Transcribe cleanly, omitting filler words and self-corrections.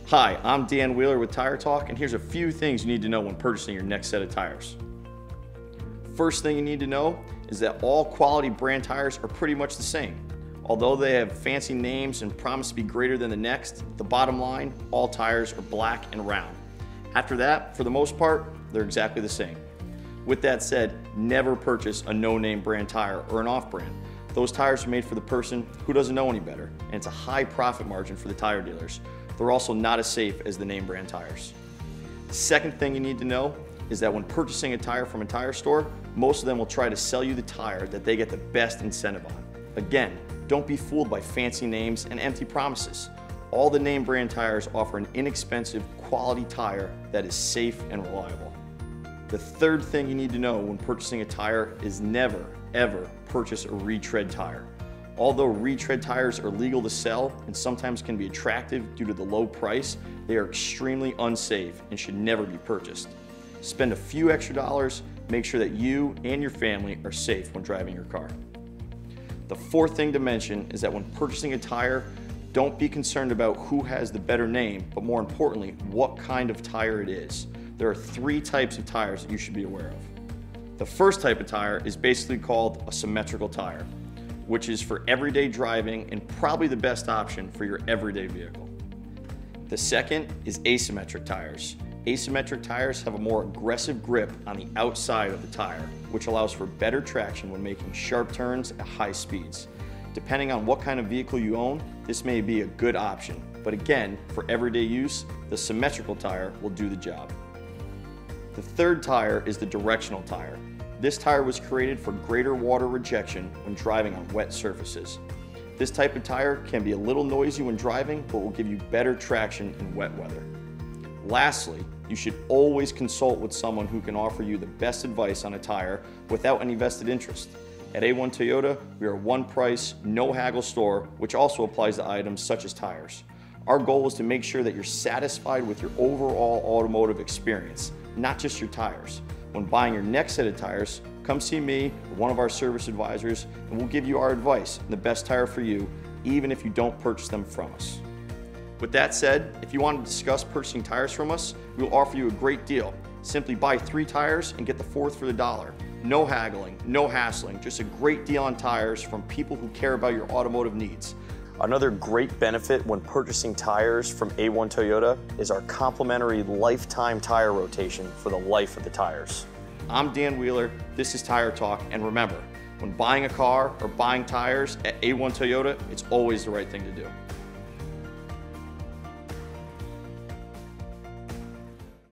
Hi, I'm Dan Wheeler with Tire Talk, and here's a few things you need to know when purchasing your next set of tires. First thing you need to know is that all quality brand tires are pretty much the same. Although they have fancy names and promise to be greater than the next, the bottom line, all tires are black and round. After that, for the most part, they're exactly the same. With that said, never purchase a no-name brand tire or an off-brand. Those tires are made for the person who doesn't know any better, and it's a high profit margin for the tire dealers. They're also not as safe as the name brand tires. The second thing you need to know is that when purchasing a tire from a tire store, most of them will try to sell you the tire that they get the best incentive on. Again, don't be fooled by fancy names and empty promises. All the name brand tires offer an inexpensive, quality tire that is safe and reliable. The third thing you need to know when purchasing a tire is never, ever purchase a retread tire. Although retread tires are legal to sell and sometimes can be attractive due to the low price, they are extremely unsafe and should never be purchased. Spend a few extra dollars, make sure that you and your family are safe when driving your car. The fourth thing to mention is that when purchasing a tire, don't be concerned about who has the better name, but more importantly, what kind of tire it is. There are three types of tires that you should be aware of. The first type of tire is basically called a symmetrical tire, which is for everyday driving and probably the best option for your everyday vehicle. The second is asymmetric tires. Asymmetric tires have a more aggressive grip on the outside of the tire, which allows for better traction when making sharp turns at high speeds. Depending on what kind of vehicle you own, this may be a good option, but again, for everyday use, the symmetrical tire will do the job. The third tire is the directional tire. This tire was created for greater water rejection when driving on wet surfaces. This type of tire can be a little noisy when driving, but will give you better traction in wet weather. Lastly, you should always consult with someone who can offer you the best advice on a tire without any vested interest. At A-1 Toyota, we are a one price, no haggle store, which also applies to items such as tires. Our goal is to make sure that you're satisfied with your overall automotive experience, not just your tires. When buying your next set of tires, come see me or one of our service advisors, and we'll give you our advice and the best tire for you, even if you don't purchase them from us. With that said, if you want to discuss purchasing tires from us, we'll offer you a great deal. Simply buy 3 tires and get the 4th for the dollar. No haggling, no hassling, just a great deal on tires from people who care about your automotive needs. Another great benefit when purchasing tires from A-1 Toyota is our complimentary lifetime tire rotation for the life of the tires. I'm Dan Wheeler, this is Tire Talk, and remember, when buying a car or buying tires at A-1 Toyota, it's always the right thing to do.